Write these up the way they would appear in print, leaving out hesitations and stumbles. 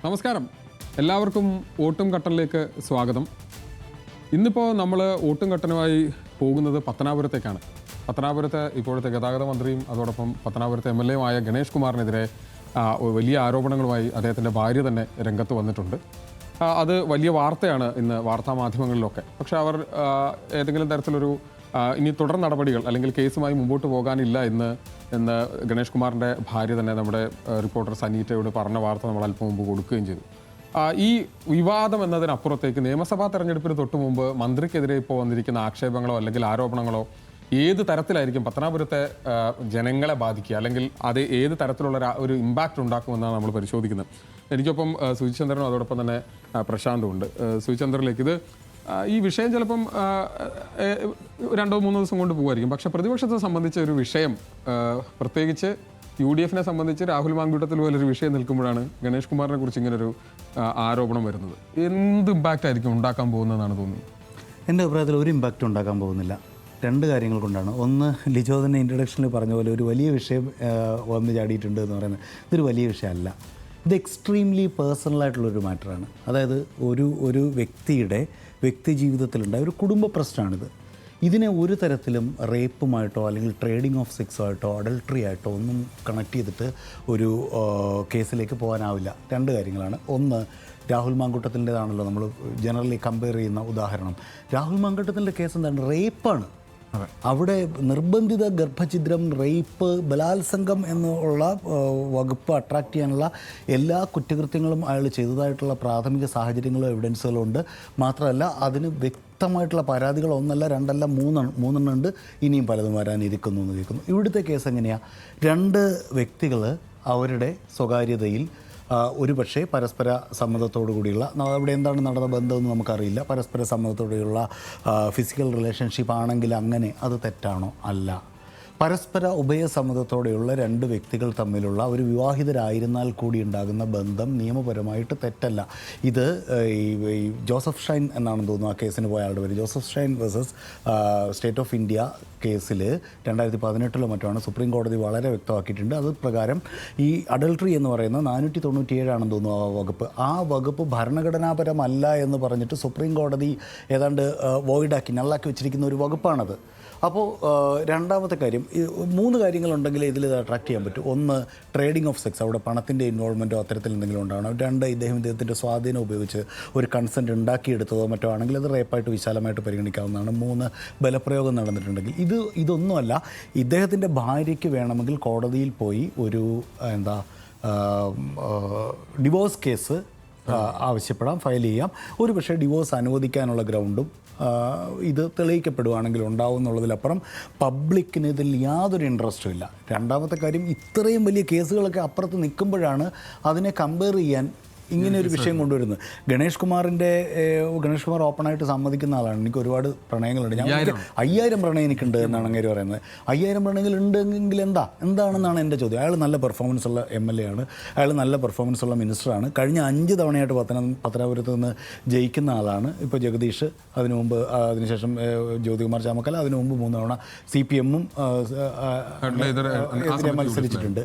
നമസ്കാരം, എല്ലാവർക്കും ഓട്ടും കട്ടനിലേക്ക് സ്വാഗതം. ഇന്നിപ്പോൾ നമ്മൾ ഓട്ടും കട്ടനുമായി പോകുന്നത് പത്തനാപുരത്തേക്കാണ്. പത്തനാപുരത്തെ ഇപ്പോഴത്തെ ഗതാഗത മന്ത്രിയും അതോടൊപ്പം പത്തനാപുരത്തെ MLA യുമായ ഗണേഷ് കുമാറിനെതിരെ വലിയ ആരോപണങ്ങളുമായി അദ്ദേഹത്തിൻ്റെ ഭാര്യ തന്നെ രംഗത്ത് വന്നിട്ടുണ്ട്. അത് വലിയ വാർത്തയാണ് ഇന്ന് വാർത്താമാധ്യമങ്ങളിലൊക്കെ. പക്ഷേ അവർ ഏതെങ്കിലും തരത്തിലൊരു ഇനി തുടർ നടപടികൾ അല്ലെങ്കിൽ കേസുമായി മുമ്പോട്ട് പോകാനില്ല എന്ന് ഗണേഷ് കുമാറിൻ്റെ ഭാര്യ തന്നെ നമ്മുടെ റിപ്പോർട്ടർ സനീറ്റയോട് പറഞ്ഞ വാർത്ത നമ്മൾ അല്പം മുമ്പ് കൊടുക്കുകയും ചെയ്തു. ഈ വിവാദം എന്നതിനപ്പുറത്തേക്ക് നിയമസഭാ തെരഞ്ഞെടുപ്പിന് തൊട്ട് മുമ്പ് മന്ത്രിക്കെതിരെ ഇപ്പോൾ വന്നിരിക്കുന്ന ആക്ഷേപങ്ങളോ അല്ലെങ്കിൽ ആരോപണങ്ങളോ ഏത് തരത്തിലായിരിക്കും പത്തനാപുരത്തെ ജനങ്ങളെ ബാധിക്കുക, അല്ലെങ്കിൽ അത് ഏത് തരത്തിലുള്ള ഒരു ഇമ്പാക്റ്റ് ഉണ്ടാക്കുമെന്നാണ് നമ്മൾ പരിശോധിക്കുന്നത്. എനിക്കൊപ്പം സുജിചന്ദ്രനും അതോടൊപ്പം തന്നെ പ്രശാന്തും ഉണ്ട്. സുജിചന്ദ്രനിലേക്ക് ഇത് ഈ വിഷയം ചിലപ്പം 2-3 ദിവസം കൊണ്ട് പോകുമായിരിക്കും. പക്ഷേ പ്രതിപക്ഷത്തെ സംബന്ധിച്ച ഒരു വിഷയം, പ്രത്യേകിച്ച് UDF-നെ സംബന്ധിച്ച് രാഹുൽ മാങ്കൂട്ടത്തിൽ പോലൊരു വിഷയം നിൽക്കുമ്പോഴാണ് ഗണേഷ് കുമാറിനെ കുറിച്ച് ഇങ്ങനൊരു ആരോപണം വരുന്നത്. എന്ത് ഇമ്പാക്റ്റ് ആയിരിക്കും ഉണ്ടാക്കാൻ പോകുന്നതെന്നാണ് തോന്നുന്നത്? എൻ്റെ അഭിപ്രായത്തിൽ ഒരു ഇമ്പാക്റ്റ് ഉണ്ടാക്കാൻ പോകുന്നില്ല. 2 കാര്യങ്ങൾ കൊണ്ടാണ്. ഒന്ന്, ലിജോ തന്നെ ഇൻട്രഡക്ഷനിൽ പറഞ്ഞ പോലെ ഒരു വലിയ വിഷയം വന്ന് ചാടിയിട്ടുണ്ട് എന്ന് പറയുന്നത് ഇതൊരു വലിയ വിഷയമല്ല. ഇത് എക്സ്ട്രീംലി പേഴ്സണലായിട്ടുള്ളൊരു മാറ്ററാണ്. അതായത് ഒരു വ്യക്തിയുടെ വ്യക്തി ജീവിതത്തിലുണ്ടായ ഒരു കുടുംബ പ്രശ്നമാണിത്. ഇതിനെ ഒരു തരത്തിലും റേപ്പുമായിട്ടോ അല്ലെങ്കിൽ ട്രേഡിംഗ് ഓഫ് സെക്സോ ആയിട്ടോ അഡൾട്ടറി ആയിട്ടോ ഒന്നും കണക്ട് ചെയ്തിട്ട് ഒരു കേസിലേക്ക് പോകാനാവില്ല. 2 കാര്യങ്ങളാണ്. ഒന്ന്, രാഹുൽ മാങ്കൂട്ടത്തിൻ്റെതാണല്ലോ നമ്മൾ ജനറലി കമ്പയർ ചെയ്യുന്ന ഉദാഹരണം. രാഹുൽ മാങ്കൂട്ടത്തിൻ്റെ കേസ് എന്താണ്? റേപ്പാണ്. അവിടെ നിർബന്ധിത ഗർഭഛിദ്രം, റേപ്പ്, ബലാത്സംഗം എന്നുള്ള വകുപ്പ് അട്രാക്റ്റ് ചെയ്യാനുള്ള എല്ലാ കുറ്റകൃത്യങ്ങളും അയാൾ ചെയ്തതായിട്ടുള്ള പ്രാഥമിക സാഹചര്യങ്ങളും എവിഡൻസുകളും ഉണ്ട്. മാത്രമല്ല അതിന് വ്യക്തമായിട്ടുള്ള പരാതികൾ 1 2 3 ഉണ്ട്. ഇനിയും പലതും വരാനിരിക്കുന്നു എന്ന് കേൾക്കുന്നു. ഇവിടുത്തെ കേസ് എങ്ങനെയാണ്? 2 വ്യക്തികൾ അവരുടെ സ്വകാര്യതയിൽ ഒരു പക്ഷേ പരസ്പര സമ്മതത്തോടു കൂടിയുള്ള, അവിടെ എന്താണ് നടന്ന ബന്ധമെന്ന് നമുക്കറിയില്ല, പരസ്പര സമ്മതത്തോടെയുള്ള ഫിസിക്കൽ റിലേഷൻഷിപ്പ് ആണെങ്കിൽ അങ്ങനെ അത് തെറ്റാണോ? അല്ല. പരസ്പര ഉഭയസമ്മതത്തോടെയുള്ള 2 വ്യക്തികൾ തമ്മിലുള്ള ഒരു വിവാഹിതരായിരുന്നാൽ കൂടി ഉണ്ടാകുന്ന ബന്ധം നിയമപരമായിട്ട് തെറ്റല്ല. ഇത് ഈ ജോസഫ് ഷൈൻ എന്നാണെന്ന് തോന്നുന്നു ആ കേസിന് പോയ ആളുടെ പേര്. Joseph Shine versus state of India കേസിൽ 2018 മറ്റാണ് സുപ്രീം കോടതി വളരെ വ്യക്തമാക്കിയിട്ടുണ്ട്. അത് പ്രകാരം ഈ അഡൾട്ടറി എന്ന് പറയുന്ന 497 ആണെന്ന് തോന്നുന്നു ആ വകുപ്പ്. ആ വകുപ്പ് ഭരണഘടനാപരമല്ല എന്ന് പറഞ്ഞിട്ട് സുപ്രീം കോടതി ഏതാണ്ട് വോയിഡാക്കി, നള്ളാക്കി വെച്ചിരിക്കുന്ന ഒരു വകുപ്പാണത്. അപ്പോൾ രണ്ടാമത്തെ കാര്യം, 3 കാര്യങ്ങളുണ്ടെങ്കിൽ ഇതിൽ ഇത് അട്രാക്ട് ചെയ്യാൻ പറ്റും. ഒന്ന്, ട്രേഡിംഗ് ഓഫ് സെക്സ്, അവിടെ പണത്തിൻ്റെ ഇൻവോൾവ്മെൻറ്റോ അത്തരത്തിൽ എന്തെങ്കിലും ഉണ്ടാവണം. 2, ഇദ്ദേഹത്തിൻ്റെ സ്വാധീനം ഉപയോഗിച്ച് ഒരു കൺസെൻറ്റ് ഉണ്ടാക്കിയെടുത്തതോ മറ്റോ ആണെങ്കിൽ അത് റേപ്പായിട്ട് വിശാലമായിട്ട് പരിഗണിക്കാവുന്നതാണ്. 3, ബലപ്രയോഗം നടന്നിട്ടുണ്ടെങ്കിൽ. ഇതൊന്നുമല്ല. ഇദ്ദേഹത്തിൻ്റെ ഭാര്യയ്ക്ക് വേണമെങ്കിൽ കോടതിയിൽ പോയി ഒരു ഡിവോഴ്സ് കേസ് ആവശ്യപ്പെടാം, ഫയൽ ചെയ്യാം. ഒരു പക്ഷേ ഡിവോഴ്സ് അനുവദിക്കാനുള്ള ഗ്രൗണ്ടും ഇത് തെളിയിക്കപ്പെടുകയാണെങ്കിൽ ഉണ്ടാവും എന്നുള്ളതിലപ്പുറം പബ്ലിക്കിന് ഇതിൽ യാതൊരു ഇൻട്രസ്റ്റും ഇല്ല. രണ്ടാമത്തെ കാര്യം, ഇത്രയും വലിയ കേസുകളൊക്കെ അപ്പുറത്ത് നിൽക്കുമ്പോഴാണ് അതിനെ കമ്പയർ ചെയ്യാൻ ഇങ്ങനെ ഒരു വിഷയം കൊണ്ടുവരുന്നത്. ഗണേഷ് കുമാർ ഓപ്പണായിട്ട് സമ്മതിക്കുന്ന ആളാണ്. എനിക്ക് ഒരുപാട് പ്രണയങ്ങളുണ്ട്. ഞാൻ 5000 പ്രണയം എനിക്കുണ്ട് എന്നാണ് അങ്ങേര് പറയുന്നത്. 5000 പ്രണയങ്ങൾ ഉണ്ടെങ്കിൽ എന്താണെന്നാണ് എൻ്റെ ചോദ്യം. അയാൾ നല്ല പെർഫോമൻസ് ഉള്ള MLA ആണ്, അയാൾ നല്ല പെർഫോമൻസ് ഉള്ള മിനിസ്റ്ററാണ്. കഴിഞ്ഞ 5 തവണയായിട്ട് പത്തനാപുരത്ത് നിന്ന് ജയിക്കുന്ന ആളാണ്. ഇപ്പോൾ ജഗദീഷ്, അതിനുശേഷം ജ്യോതികുമാർ ചാമക്കല, അതിനു മുമ്പ് 3 തവണ CPM-ഉം എതിരെ മത്സരിച്ചിട്ടുണ്ട്.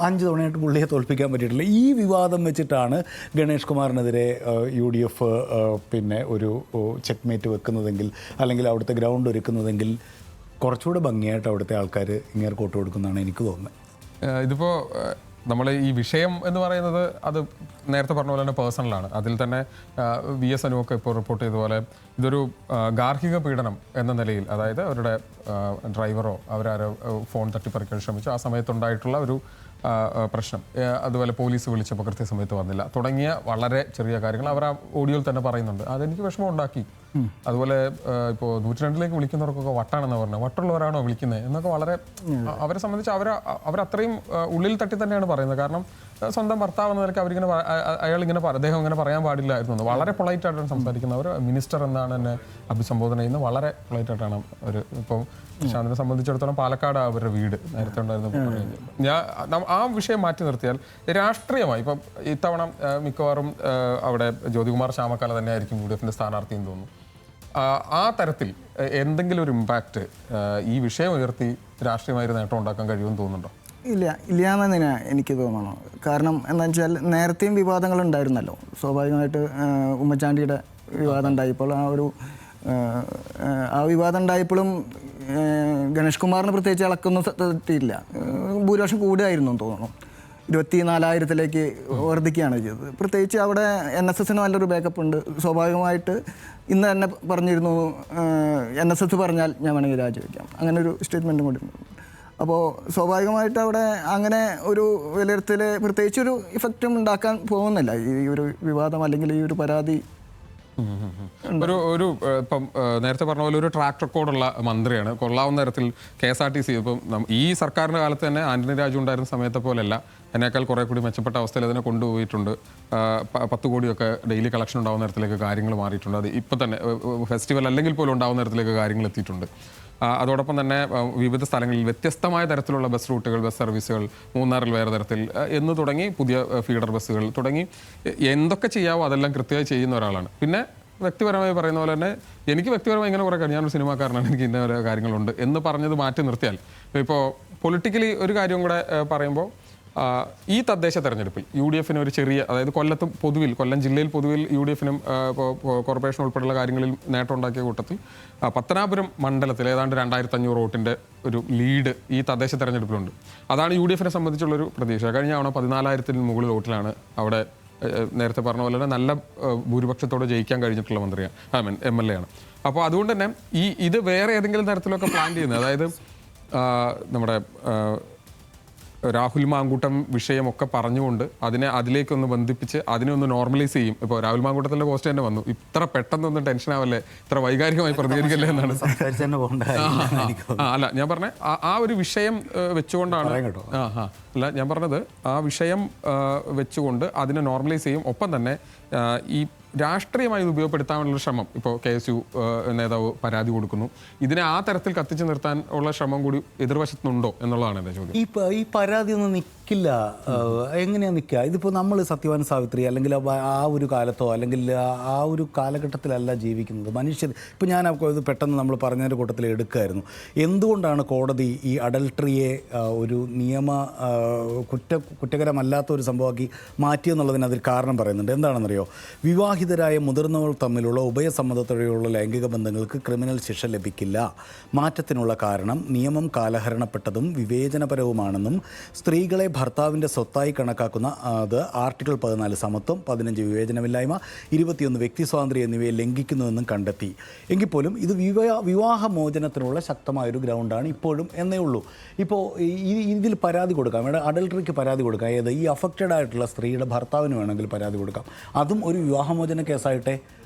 5 തവണയായിട്ട് പുള്ളിയെ തോൽപ്പിക്കാൻ പറ്റിയിട്ടില്ല. ഈ വിവാദം വെച്ചിട്ടാണ് ഗണേഷ് കുമാറിനെതിരെ UDF പിന്നെ ഒരു ചെക്ക്മേറ്റ് വെക്കുന്നതെങ്കിൽ, അല്ലെങ്കിൽ അവിടുത്തെ ഗ്രൗണ്ട് ഒരുക്കുന്നതെങ്കിൽ കുറച്ചുകൂടെ ഭംഗിയായിട്ട് അവിടുത്തെ ആൾക്കാർ ഇങ്ങനെ കോട്ട് കൊടുക്കുന്നതാണ് എനിക്ക് തോന്നുന്നത്. ഇതിപ്പോൾ നമ്മൾ ഈ വിഷയം എന്ന് പറയുന്നത് അത് നേരത്തെ പറഞ്ഞ പോലെ തന്നെ പേഴ്സണലാണ്. അതിൽ തന്നെ VS അനുവൊക്കെ ഇപ്പോൾ റിപ്പോർട്ട് ചെയ്ത പോലെ ഇതൊരു ഗാർഹിക പീഡനം എന്ന നിലയിൽ, അതായത് അവരുടെ ഡ്രൈവറോ അവരാരോ ഫോൺ തട്ടിപ്പറിക്കാൻ ശ്രമിച്ചു, ആ സമയത്തുണ്ടായിട്ടുള്ള ഒരു പ്രശ്നം, അതുപോലെ പോലീസ് വിളിച്ചപ്പോൾ കൃത്യസമയത്ത് വന്നില്ല തുടങ്ങിയ വളരെ ചെറിയ കാര്യങ്ങൾ അവർ ആ ഓഡിയോയിൽ തന്നെ പറയുന്നുണ്ട്. അതെനിക്ക് വിഷമം ഉണ്ടാക്കി. അതുപോലെ ഇപ്പോൾ 102ലേക്ക് വിളിക്കുന്നവർക്കൊക്കെ വട്ടാണെന്ന് പറഞ്ഞത്, വട്ടുള്ളവരാണോ വിളിക്കുന്നത് എന്നൊക്കെ വളരെ അവരെ സംബന്ധിച്ച് അവരത്രയും ഉള്ളിൽ തട്ടി തന്നെയാണ് പറയുന്നത്. കാരണം സ്വന്തം ഭർത്താവ് എന്ന നിലയ്ക്ക് അദ്ദേഹം ഇങ്ങനെ പറയാൻ പാടില്ലായിരുന്നു. വളരെ പൊളൈറ്റായിട്ടാണ് സംസാരിക്കുന്നത്. അവർ മിനിസ്റ്റർ എന്നാണ് എന്നെ അഭിസംബോധന ചെയ്യുന്നത്. വളരെ പൊളൈറ്റായിട്ടാണ് അവർ. ഇപ്പം പ്രശാന്തിനെ സംബന്ധിച്ചിടത്തോളം പാലക്കാട് അവരുടെ വീട് നേരത്തെ ഉണ്ടായിരുന്നു. ആ വിഷയം മാറ്റി നിർത്തിയാൽ രാഷ്ട്രീയമായി ഇപ്പം ഇത്തവണ മിക്കവാറും അവിടെ ജ്യോതികുമാർ ചാമക്കാല തന്നെ ആയിരിക്കും UDF-ന്റെ സ്ഥാനാർത്ഥി എന്ന് തോന്നുന്നു. ആ തരത്തിൽ എന്തെങ്കിലും ഒരു ഇമ്പാക്റ്റ് ഈ വിഷയം ഉയർത്തി രാഷ്ട്രീയമായി നേട്ടം ഉണ്ടാക്കാൻ കഴിയുമെന്ന് തോന്നുന്നുണ്ടോ? ഇല്ല എന്ന് തന്നെയാണ് എനിക്ക് തോന്നണം. കാരണം എന്താണെന്ന് വെച്ചാൽ നേരത്തെയും വിവാദങ്ങൾ ഉണ്ടായിരുന്നല്ലോ. സ്വാഭാവികമായിട്ട് ഉമ്മൻചാണ്ടിയുടെ വിവാദം ഉണ്ടായപ്പോൾ ആ വിവാദം ഉണ്ടായപ്പോഴും ഗണേഷ് കുമാറിന് പ്രത്യേകിച്ച് ഇളക്കൊന്നും തട്ടിയില്ല. ഭൂരിപക്ഷം കൂടുകയായിരുന്നു എന്ന് തോന്നുന്നു. 24,000-ലേക്ക് വർദ്ധിക്കുകയാണ് ചെയ്തത്. പ്രത്യേകിച്ച് അവിടെ NSSന് നല്ലൊരു ബാക്കപ്പ് ഉണ്ട്. സ്വാഭാവികമായിട്ട് ഇന്ന് തന്നെ പറഞ്ഞിരുന്നു, NSS പറഞ്ഞാൽ ഞാൻ വേണമെങ്കിൽ രാജിവെക്കാം, അങ്ങനെ ഒരു സ്റ്റേറ്റ്മെൻറ്റും കൂടി ഉണ്ട്. അപ്പോൾ സ്വാഭാവികമായിട്ട് അവിടെ അങ്ങനെ ഒരു വിലയിരുത്തൽ പ്രത്യേകിച്ചൊരു ഇഫക്റ്റും ഉണ്ടാക്കാൻ പോകുന്നില്ല ഈ ഒരു വിവാദം അല്ലെങ്കിൽ ഈ ഒരു പരാതി. ഒരു ഇപ്പം നേരത്തെ പറഞ്ഞ പോലെ ഒരു ട്രാക്ക് റെക്കോർഡുള്ള മന്ത്രിയാണ്. കൊള്ളാവുന്ന തരത്തിൽ KSRTC ഇപ്പം ഈ സർക്കാരിൻ്റെ കാലത്ത് തന്നെ ആന്റണി രാജു ഉണ്ടായിരുന്ന സമയത്തെ പോലെയല്ല, എന്നേക്കാൾ കുറേ കൂടി മെച്ചപ്പെട്ട അവസ്ഥയിൽ അതിനെ കൊണ്ടുപോയിട്ടുണ്ട്. 10 കോടിയൊക്കെ ഡെയിലി കളക്ഷൻ ഉണ്ടാവുന്ന തരത്തിലേക്ക് കാര്യങ്ങൾ മാറിയിട്ടുണ്ട്. അത് ഇപ്പം തന്നെ ഫെസ്റ്റിവൽ അല്ലെങ്കിൽ പോലും ഉണ്ടാവുന്ന തരത്തിലേക്ക് കാര്യങ്ങൾ എത്തിയിട്ടുണ്ട്. അതോടൊപ്പം തന്നെ വിവിധ സ്ഥലങ്ങളിൽ വ്യത്യസ്തമായ തരത്തിലുള്ള ബസ് റൂട്ടുകൾ, ബസ് സർവീസുകൾ, മൂന്നാറിൽ വേറെ തരത്തിൽ എന്ന് തുടങ്ങി പുതിയ ഫീഡർ ബസ്സുകൾ തുടങ്ങി എന്തൊക്കെ ചെയ്യാവോ അതെല്ലാം കൃത്യമായി ചെയ്യുന്ന ഒരാളാണ്. പിന്നെ വ്യക്തിപരമായി പറയുന്ന പോലെ തന്നെ എനിക്ക് വ്യക്തിപരമായി ഇങ്ങനെ കുറേ കാര്യം, ഞാനൊരു സിനിമാക്കാരനാണ്, എനിക്ക് ഇന്ന ഓരോ കാര്യങ്ങളുണ്ട് എന്ന് പറഞ്ഞത് മാറ്റി നിർത്തിയാൽ, ഇപ്പോൾ പൊളിറ്റിക്കലി ഒരു കാര്യം കൂടെ പറയുമ്പോൾ ഈ തദ്ദേശ തെരഞ്ഞെടുപ്പിൽ UDF ഒരു ചെറിയ, അതായത് കൊല്ലം ജില്ലയിൽ പൊതുവിൽ UDF കോർപ്പറേഷൻ ഉൾപ്പെടെയുള്ള കാര്യങ്ങളിൽ നേട്ടം ഉണ്ടാക്കിയ കൂട്ടത്തിൽ പത്തനാപുരം മണ്ഡലത്തിൽ ഏതാണ്ട് 2,500 വോട്ടിൻ്റെ ഒരു ലീഡ് ഈ തദ്ദേശ തെരഞ്ഞെടുപ്പിലുണ്ട്. അതാണ് UDF സംബന്ധിച്ചുള്ളൊരു പ്രതീക്ഷ. കഴിഞ്ഞ തവണ 14,000-ന് മുകളിൽ വോട്ടിലാണ് അവിടെ നേരത്തെ പറഞ്ഞ പോലെ തന്നെ നല്ല ഭൂരിപക്ഷത്തോടെ ജയിക്കാൻ കഴിഞ്ഞിട്ടുള്ള മന്ത്രിയാണ്, MLA ആണ്. അപ്പോൾ അതുകൊണ്ട് തന്നെ ഇത് വേറെ ഏതെങ്കിലും തരത്തിലൊക്കെ പ്ലാൻ ചെയ്യുന്നത്, അതായത് നമ്മുടെ രാഹുൽ മാങ്കൂട്ടം വിഷയമൊക്കെ പറഞ്ഞുകൊണ്ട് അതിലേക്കൊന്ന് ബന്ധിപ്പിച്ച് അതിനെ ഒന്ന് നോർമലൈസ് ചെയ്യും. ഇപ്പോൾ രാഹുൽ മാങ്കൂട്ടത്തിൻ്റെ പോസ്റ്റ് തന്നെ വന്നു, ഇത്ര പെട്ടെന്നൊന്നും ടെൻഷൻ ആവല്ലേ, ഇത്ര വൈകാരികമായി പ്രതികരിക്കല്ലേ എന്നാണ്. അല്ല, ഞാൻ പറഞ്ഞ ആ ഒരു വിഷയം വെച്ചുകൊണ്ടാണ്, അല്ല ഞാൻ പറഞ്ഞത് ആ വിഷയം വെച്ചുകൊണ്ട് അതിനെ നോർമലൈസ് ചെയ്യും. ഒപ്പം തന്നെ ഈ രാഷ്ട്രീയമായി ഇത് ഉപയോഗപ്പെടുത്താനുള്ള ശ്രമം, ഇപ്പോൾ KSU നേതാവ് പരാതി കൊടുക്കുന്നു, ഇതിനെ ആ തരത്തിൽ കത്തിച്ചു നിർത്താൻ ഉള്ള ശ്രമം കൂടി എതിർവശത്തുനിന്നുണ്ടോ എന്നുള്ളതാണ് എൻ്റെ ചോദ്യം. ഈ പരാതി ഒന്നും നിൽക്കില്ല. എങ്ങനെയാണ് നിൽക്കുക? ഇതിപ്പോൾ നമ്മൾ സത്യവാൻ സാവിത്രി അല്ലെങ്കിൽ ആ ഒരു കാലത്തോ അല്ലെങ്കിൽ ആ ഒരു കാലഘട്ടത്തിലല്ല ജീവിക്കുന്നത് മനുഷ്യർ. ഇപ്പോൾ ഞാൻ ഇത് പെട്ടെന്ന് നമ്മൾ പറഞ്ഞതിൻ്റെ കൂട്ടത്തിൽ എടുക്കുമായിരുന്നു. എന്തുകൊണ്ടാണ് കോടതി ഈ അഡൾട്ടറിയെ ഒരു കുറ്റകരമല്ലാത്ത ഒരു സംഭവമാക്കി മാറ്റിയെന്നുള്ളതിന് അതിൽ കാരണം പറയുന്നുണ്ട്. എന്താണെന്നറിയോ? വിവാഹിതരായ മുതിർന്നവർ തമ്മിലുള്ള ഉഭയസമ്മതത്തോടെയുള്ള ലൈംഗിക ബന്ധങ്ങൾക്ക് ക്രിമിനൽ ശിക്ഷ ലഭിക്കില്ല. മാറ്റത്തിനുള്ള കാരണം നിയമം കാലഹരണപ്പെട്ടതും വിവേചനപരവുമാണെന്നും സ്ത്രീകളെ ഭർത്താവിൻ്റെ സ്വത്തായി കണക്കാക്കുന്ന അത് ആർട്ടിക്കിൾ 14 സമത്വം, 15 വിവേചനമില്ലായ്മ, 21 വ്യക്തി സ്വാതന്ത്ര്യം എന്നിവയെ ലംഘിക്കുന്നുവെന്നും കണ്ടെത്തി. എങ്കിൽ പോലും ഇത് വിവാഹമോചനത്തിനുള്ള ശക്തമായൊരു ഗ്രൗണ്ടാണ് ഇപ്പോഴും എന്നേ ഉള്ളൂ. ഇപ്പോൾ ഇതിൽ പരാതി കൊടുക്കാം, അഡൾട്ടറിക്ക് പരാതി കൊടുക്കാം. ഈ അഫക്റ്റഡ് ആയിട്ടുള്ള സ്ത്രീയുടെ ഭർത്താവിന് വേണമെങ്കിൽ പരാതി കൊടുക്കാം. അതും ഒരു വിവാഹമോചന കേസായിട്ടേ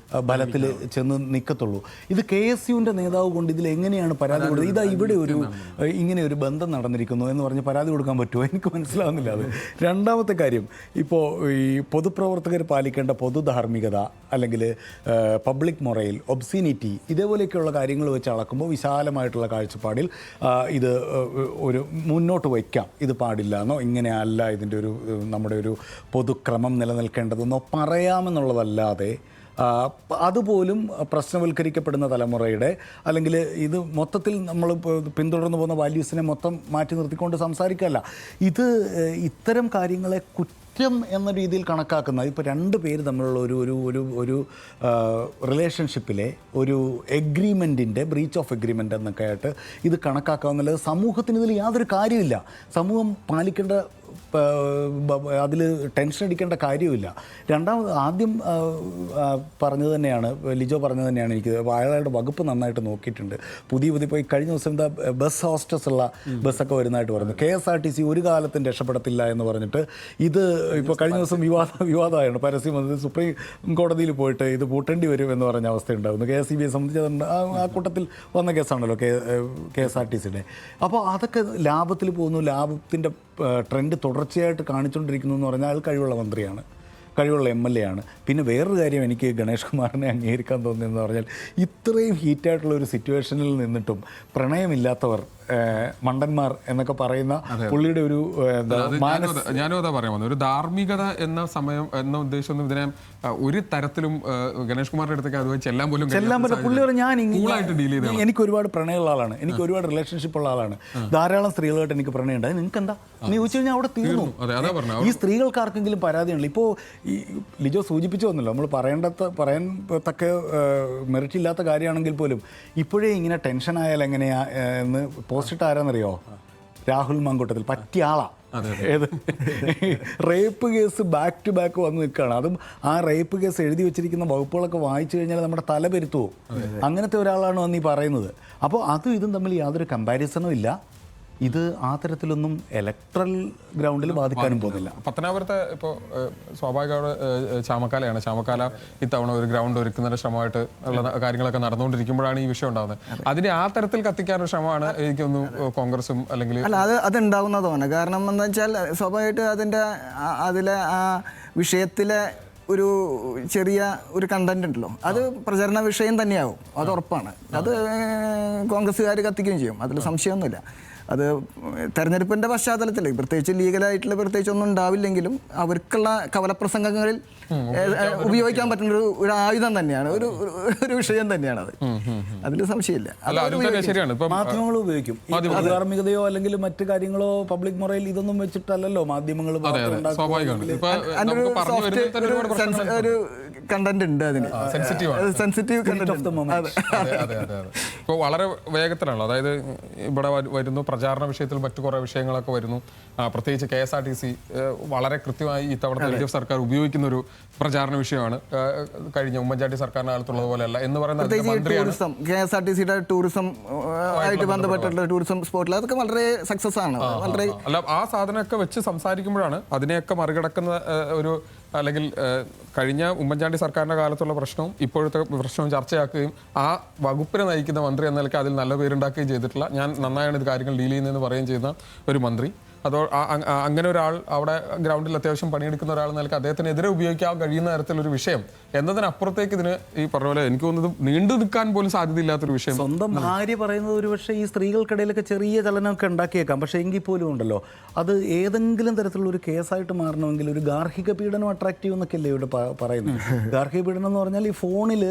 ബലത്തിൽ ചെന്ന് നിൽക്കത്തുള്ളൂ. ഇത് KSUവിൻ്റെ നേതാവ് കൊണ്ട് ഇതിൽ എങ്ങനെയാണ് പരാതി കൊടുത്തത്? ഇതാ ഇവിടെ ഇങ്ങനെ ഒരു ബന്ധം നടന്നിരിക്കുന്നു എന്ന് പറഞ്ഞ് പരാതി കൊടുക്കാൻ പറ്റുമോ? എനിക്ക് മനസ്സിലാവുന്നില്ല അത്. രണ്ടാമത്തെ കാര്യം, ഇപ്പോൾ ഈ പൊതുപ്രവർത്തകർ പാലിക്കേണ്ട പൊതുധാർമ്മികത അല്ലെങ്കിൽ പബ്ലിക് മൊറയിൽ, ഒബ്സീനിറ്റി, ഇതേപോലെയൊക്കെയുള്ള കാര്യങ്ങൾ വെച്ച് അളക്കുമ്പോൾ വിശാലമായിട്ടുള്ള കാഴ്ചപ്പാടിൽ ഇത് ഒരു മുന്നോട്ട് വയ്ക്കാം. ഇത് പാടില്ല എന്നോ ഇങ്ങനെയല്ല ഇതിൻ്റെ നമ്മുടെ ഒരു പൊതുക്രമം നിലനിൽക്കേണ്ടതെന്നോ പറയാമെന്നുള്ളതല്ലാതെ അതുപോലും പ്രശ്നവൽക്കരിക്കപ്പെടുന്ന തലമുറയുടെ അല്ലെങ്കിൽ ഇത് മൊത്തത്തിൽ നമ്മൾ പിന്തുടർന്നു പോകുന്ന വാല്യൂസിനെ മൊത്തം മാറ്റി നിർത്തിക്കൊണ്ട് സംസാരിക്കുകയല്ല. ഇത് ഇത്തരം കാര്യങ്ങളെ കുറ്റം എന്ന രീതിയിൽ കണക്കാക്കുന്ന, ഇപ്പോൾ 2 പേര് തമ്മിലുള്ള ഒരു റിലേഷൻഷിപ്പിലെ ഒരു എഗ്രിമെൻറ്റിൻ്റെ ബ്രീച്ച് ഓഫ് എഗ്രിമെൻ്റ് എന്നൊക്കെ ആയിട്ട് ഇത് കണക്കാക്കാവുന്നത് സമൂഹത്തിന് ഇതിൽ യാതൊരു കാര്യമില്ല. സമൂഹം പാലിക്കേണ്ട, അതിൽ ടെൻഷൻ അടിക്കേണ്ട കാര്യമില്ല. ആദ്യം പറഞ്ഞത് തന്നെയാണ്, ലിജോ പറഞ്ഞത് തന്നെയാണ്. എനിക്ക് അയാളുടെ വകുപ്പ് നന്നായിട്ട് നോക്കിയിട്ടുണ്ട്. പുതിയ ഇപ്പോൾ കഴിഞ്ഞ ദിവസം എന്താ ബസ് ഹോസ്റ്റസ് ഉള്ള ബസ്സൊക്കെ വരുന്നതായിട്ട് പറഞ്ഞു. KSRTC ഒരു കാലത്തും രക്ഷപ്പെടത്തില്ല എന്ന് പറഞ്ഞിട്ട് ഇത് ഇപ്പോൾ കഴിഞ്ഞ ദിവസം വിവാദമായിരുന്നു. പരസ്യം വന്നത് സുപ്രീം കോടതിയിൽ പോയിട്ട് ഇത് പൂട്ടേണ്ടി വരും എന്ന് പറഞ്ഞ അവസ്ഥയുണ്ടായിരുന്നു. KSEBയെ സംബന്ധിച്ച് ആ കൂട്ടത്തിൽ വന്ന കേസാണല്ലോ KSRTCയുടെ. അപ്പോൾ അതൊക്കെ ലാഭത്തിൽ പോകുന്നു, ലാഭത്തിൻ്റെ ട്രെൻഡ് തുടർച്ചയായിട്ട് കാണിച്ചുകൊണ്ടിരിക്കുന്നു എന്ന് പറഞ്ഞാൽ അയാൾ കഴിവുള്ള മന്ത്രിയാണ്, കഴിവുള്ള MLA ആണ്. പിന്നെ വേറൊരു കാര്യം എനിക്ക് ഗണേഷ് കുമാറിനെ അംഗീകരിക്കാൻ തോന്നിയെന്ന് പറഞ്ഞാൽ, ഇത്രയും ഹീറ്റായിട്ടുള്ള ഒരു സിറ്റുവേഷനിൽ നിന്നിട്ടും പ്രണയമില്ലാത്തവർ മണ്ടന്മാർ എന്നൊക്കെ പറയുന്ന പുള്ളിയുടെ ഒരു ഞാനും അതാ പറയാൻ വന്നത്. ഒരു ധാർമ്മികത എന്ന ഉദ്ദേശമൊന്നും ഇതിനെ ഒരു തരത്തിലും ഗണേഷ് കുമാറിന്റെ അടുത്തേക്ക് അതുമായി ചെല്ലാൻ പറ്റും. പുള്ളി എനിക്ക് ഒരുപാട് പ്രണയമുള്ള ആളാണ്, എനിക്ക് ഒരുപാട് റിലേഷൻഷിപ്പ് ഉള്ള ആളാണ്, ധാരാളം സ്ത്രീകളായിട്ട് എനിക്ക് പ്രണയമുണ്ട്. നിങ്ങൾക്ക് എന്താ എന്ന് ചോദിച്ചു കഴിഞ്ഞാൽ അവിടെ തീർന്നു. അതെ, അതാ പറഞ്ഞത്. ഈ സ്ത്രീകൾക്ക് ആർക്കെങ്കിലും പരാതിയുണ്ടല്ലോ? ഇപ്പോൾ ഈ ലിജോ സൂചിപ്പിച്ചു വന്നല്ലോ, നമ്മൾ പറയാൻ തക്ക മെറിറ്റ് ഇല്ലാത്ത കാര്യമാണെങ്കിൽ പോലും ഇപ്പോഴേ ഇങ്ങനെ ടെൻഷൻ ആയാൽ എങ്ങനെയാ എന്ന് പോസ്റ്റിട്ട് ആരാന്നറിയോ? രാഹുൽ മങ്കൂട്ടത്തിൽ പറ്റിയ ആളാ. ഏത് rape case back to back വന്ന് നിൽക്കുകയാണ്. അതും ആ റേപ്പ് കേസ് എഴുതി വെച്ചിരിക്കുന്ന വകുപ്പുകളൊക്കെ വായിച്ചു കഴിഞ്ഞാൽ നമ്മുടെ തല പെരുത്തുവോ? അങ്ങനത്തെ ഒരാളാണ് വന്ന് ഈ പറയുന്നത്. അപ്പോൾ അതും ഇതും തമ്മിൽ യാതൊരു കമ്പാരിസണും ഇല്ല. ഇത് ആ തരത്തിലൊന്നും ഇലക്ട്രൽ ഗ്രൗണ്ടിൽ ബാധിക്കാനും പോകുന്നില്ല. പത്തനാപുരത്തെ ഇപ്പോൾ സ്വാഭാവികമായിട്ട് ചാമക്കാലയാണ്. ചാമക്കാല ഇത്തവണ ഒരു ഗ്രൗണ്ട് ഒരുക്കുന്നതിന്റെ ശ്രമമായിട്ട് ഉള്ള കാര്യങ്ങളൊക്കെ നടന്നുകൊണ്ടിരിക്കുമ്പോഴാണ് ഈ വിഷയം ഉണ്ടാകുന്നത്. അതിനെ ആ തരത്തിൽ കത്തിക്കാനൊരു ശ്രമമാണ് എനിക്കൊന്ന് കോൺഗ്രസും അല്ലെങ്കിൽ അല്ല, അത് ഉണ്ടാവുന്നതാണ്. കാരണം എന്താ വെച്ചാൽ സ്വാഭാവികമായിട്ട് അതിലെ ആ വിഷയത്തിലെ ഒരു ചെറിയ ഒരു കണ്ടന്റ് ഉണ്ടല്ലോ, അത് പ്രചരണ വിഷയം തന്നെയാവും, അത് ഉറപ്പാണ്. അത് കോൺഗ്രസ്സുകാർ കത്തിക്കുകയും ചെയ്യും, അതിൽ സംശയമൊന്നുമില്ല. അത് തെരഞ്ഞെടുപ്പിൻ്റെ പശ്ചാത്തലത്തിൽ പ്രത്യേകിച്ച് ലീഗലായിട്ടുള്ള പ്രത്യേകിച്ച് ഒന്നും ഉണ്ടാവില്ലെങ്കിലും അവർക്കുള്ള കവലപ്രസംഗങ്ങളിൽ ഉപയോഗിക്കാൻ പറ്റുന്ന ഒരു ആയുധം തന്നെയാണ്, ഒരു വിഷയം തന്നെയാണ് അത്. അതിൽ സംശയമില്ല. മാധ്യമങ്ങൾ ഉപയോഗിക്കും. ധാർമ്മികതയോ അല്ലെങ്കിൽ മറ്റു കാര്യങ്ങളോ പബ്ലിക് മൊറയിൽ ഇതൊന്നും വെച്ചിട്ടല്ലല്ലോ മാധ്യമങ്ങൾ. ഒരു കണ്ടന്റ് ഉണ്ട് അതിന്, സെൻസിറ്റീവ് കണ്ടന്റ്. ഇപ്പോൾ വളരെ വേഗത്തിലാണ്. അതായത് ഇവിടെ വരുന്നു പ്രചാരണ വിഷയത്തിൽ മറ്റു കുറേ വിഷയങ്ങളൊക്കെ വരുന്നു. പ്രത്യേകിച്ച് KSRTC വളരെ കൃത്യമായി ഇത്തവണത്തെ LDF സർക്കാർ ഉപയോഗിക്കുന്ന ഒരു പ്രചാരണ വിഷയമാണ്. കഴിഞ്ഞ ഉമ്മൻചാണ്ടി സർക്കാരിന്റെ കാലത്തുള്ളത് പോലെയല്ല എന്ന് പറയുന്നത്. KSRTCയുടെ ടൂറിസം ആയിട്ട് ബന്ധപ്പെട്ടുള്ള ടൂറിസം സ്പോട്ടിൽ അതൊക്കെ വളരെ സക്സസ് ആണ്. വളരെ അല്ല, ആ സാധനമൊക്കെ വെച്ച് സംസാരിക്കുമ്പോഴാണ് അതിനെയൊക്കെ മറികടക്കുന്ന ഒരു, അല്ലെങ്കിൽ കഴിഞ്ഞ ഉമ്മൻചാണ്ടി സർക്കാരിൻ്റെ കാലത്തുള്ള പ്രശ്നവും ഇപ്പോഴത്തെ പ്രശ്നവും ചർച്ചയാക്കുകയും ആ വകുപ്പിനെ നയിക്കുന്ന മന്ത്രി എന്ന നിലയ്ക്ക് അതിൽ നല്ല പേരുണ്ടാക്കുകയും ചെയ്തിട്ടുള്ള, ഞാൻ നന്നായാണ് ഇത് കാര്യങ്ങൾ ഡീൽ ചെയ്യുന്നതെന്ന് പറയുകയും ചെയ്യുന്ന ഒരു മന്ത്രി, അതോ അങ്ങനെ ഒരാൾ അവിടെ ഗ്രൗണ്ടിൽ അത്യാവശ്യം പണിയെടുക്കുന്ന ഒരാൾ നിലയ്ക്ക് അദ്ദേഹത്തിനെതിരെ ഉപയോഗിക്കാൻ കഴിയുന്ന തരത്തിലൊരു വിഷയം എന്നതിനപ്പുറത്തേക്ക് ഇതിന് ഈ പറഞ്ഞ പോലെ എനിക്ക് തോന്നുന്നത് നീണ്ടു നിൽക്കാൻ പോലും സാധ്യതയില്ലാത്തൊരു വിഷയം. സ്വന്തം ഭാര്യ പറയുന്നത് ഒരു പക്ഷേ ഈ സ്ത്രീകൾക്കിടയിലൊക്കെ ചെറിയ ചലനമൊക്കെ ഉണ്ടാക്കിയേക്കാം. പക്ഷേ എങ്കിൽ പോലും ഉണ്ടല്ലോ, അത് ഏതെങ്കിലും തരത്തിലുള്ള ഒരു കേസായിട്ട് മാറണമെങ്കിൽ ഒരു ഗാർഹിക പീഡനം അട്രാക്റ്റീവ് എന്നൊക്കെയല്ലേ ഇവിടെ പറയുന്നത്. ഗാർഹിക പീഡനം എന്ന് പറഞ്ഞാൽ ഈ ഫോണിൽ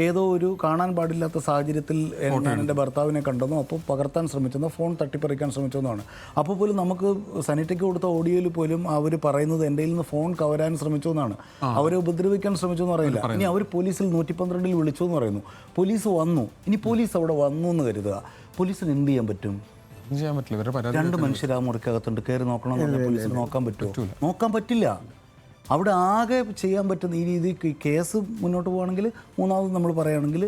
ഏതോ ഒരു കാണാൻ പാടില്ലാത്ത സാഹചര്യത്തിൽ ഞാൻ എൻ്റെ ഭർത്താവിനെ കണ്ടെന്നോ അപ്പോൾ പകർത്താൻ ശ്രമിച്ചെന്നോ ഫോൺ തട്ടിപ്പറിക്കാൻ ശ്രമിച്ചെന്നാണ്. അപ്പോൾ പോലും നമുക്ക് സനിറ്റയ്ക്ക് കൊടുത്ത ഓഡിയോയിൽ പോലും അവർ പറയുന്നത് എൻ്റെ നിന്ന് ഫോൺ കവരാൻ ശ്രമിച്ചു എന്നാണ്, അവരെ ഉപദ്രവിക്കാൻ ശ്രമിച്ചു എന്ന് പറയില്ല. ഇനി അവർ പോലീസിൽ 112 വിളിച്ചു എന്ന് പറയുന്നു. പോലീസ് വന്നു. ഇനി പോലീസ് അവിടെ വന്നു എന്ന് കരുതുക, പോലീസിന് എന്ത് ചെയ്യാൻ പറ്റും? ചെയ്യാൻ പറ്റില്ല. 2 മനുഷ്യർ ആ മുറിക്കകത്തുണ്ട്, കയറി നോക്കണം പോലീസിന് നോക്കാൻ പറ്റുമോ? നോക്കാൻ പറ്റില്ല. അവിടെ ആകെ ചെയ്യാൻ പറ്റുന്ന ഈ രീതി കേസ് മുന്നോട്ട് പോകുകയാണെങ്കിൽ, മൂന്നാമത് നമ്മൾ പറയുകയാണെങ്കിൽ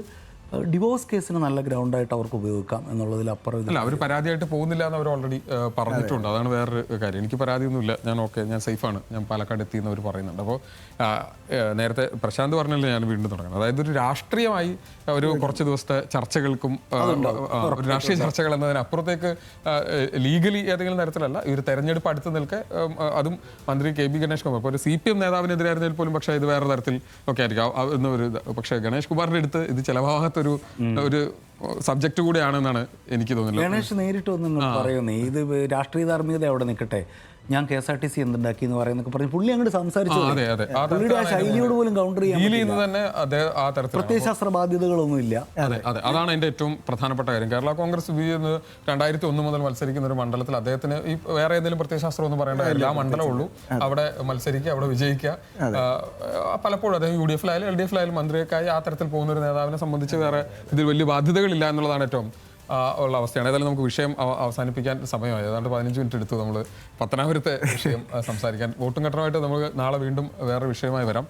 ഡിവോഴ്സ് കേസിന് നല്ല ഗ്രൗണ്ടായിട്ട് അവർക്ക് ഉപയോഗിക്കാം എന്നുള്ളതിലപ്പുറം അല്ല, അവർ പരാതിയായിട്ട് പോകുന്നില്ല എന്ന് അവർ ഓൾറെഡി പറഞ്ഞിട്ടുണ്ട്. അതാണ് വേറൊരു കാര്യം. എനിക്ക് പരാതിയൊന്നുമില്ല, ഞാൻ സേഫാണ്, ഞാൻ പാലക്കാട് എത്തിയെന്ന് അവർ പറയുന്നുണ്ട്. അപ്പോൾ നേരത്തെ പ്രശാന്ത് പറഞ്ഞല്ലേ, ഞാൻ വീണ്ടും തുടങ്ങണം. അതായത് ഒരു രാഷ്ട്രീയമായി ഒരു കുറച്ച് ദിവസത്തെ ചർച്ചകൾക്കും ഒരു രാഷ്ട്രീയ ചർച്ചകൾ എന്നതിനപ്പുറത്തേക്ക് ലീഗലി ഏതെങ്കിലും തരത്തിലല്ല, ഈ ഒരു തെരഞ്ഞെടുപ്പ് അടുത്ത് നിൽക്കെ അതും മന്ത്രി KB ഗണേഷ് കുമാർ ഇപ്പോൾ ഒരു CPM നേതാവിനെതിരായിരുന്നതിൽ പോലും പക്ഷേ ഇത് വേറെ തരത്തിൽ ഒക്കെ ആയിരിക്കും എന്നൊരു. പക്ഷേ ഗണേഷ് കുമാറിൻ്റെ അടുത്ത് ഇത് ചില ഭാഗത്ത് ഒരു സബ്ജക്റ്റ് കൂടിയാണെന്നാണ് എനിക്ക് തോന്നുന്നത്. ഗണേഷ് നേരിട്ട് ഒന്നും പറയുന്നേ, ഇത് രാഷ്ട്രീയ ധാർമ്മികത അവിടെ നിൽക്കട്ടെ, ഞാൻ KSRTC എന്തുണ്ടാക്കി എന്ന് പറയുന്നൊക്കെ പറഞ്ഞ് പുള്ളി അങ്ങോട്ട് സംസാരിച്ചു. പുള്ളിയുടെ ആ ശൈലിയോട് പോലും കൗണ്ടർ ചെയ്യാൻ പ്രത്യയശാസ്ത്ര ബാധ്യതകളൊന്നുമില്ല. അതെ, അതാണ് എൻ്റെ ഏറ്റവും പ്രധാനപ്പെട്ട കാര്യം. കേരള കോൺഗ്രസ് 2001 മുതൽ മത്സരിക്കുന്ന ഒരു മണ്ഡലത്തിൽ അദ്ദേഹത്തിന് ഈ വേറെ ഏതെങ്കിലും പ്രത്യയശാസ്ത്രം ഒന്നും പറയേണ്ട കാര്യമില്ല. ആ മണ്ഡലമുള്ളൂ, അവിടെ മത്സരിക്കുക, അവിടെ വിജയിക്കുക. പലപ്പോഴും അദ്ദേഹം UDF LDF മന്ത്രിയൊക്കെയായി ആ തരത്തിൽ പോകുന്ന ഒരു നേതാവിനെ സംബന്ധിച്ച് വേറെ ഇതിൽ വലിയ ബാധ്യതകളില്ല എന്നുള്ളതാണ് ഏറ്റവും ഉള്ള അവസ്ഥയാണ്. ഏതായാലും നമുക്ക് വിഷയം അവസാനിപ്പിക്കാൻ സമയമായി. ഏതാണ്ട് 15 മിനിറ്റ് എടുത്തു നമ്മൾ പത്തനാപുരത്തെ വിഷയം സംസാരിക്കാൻ. വോട്ടും ഘട്ടമായിട്ട് നമുക്ക് നാളെ വീണ്ടും വേറെ വിഷയമായി വരാം.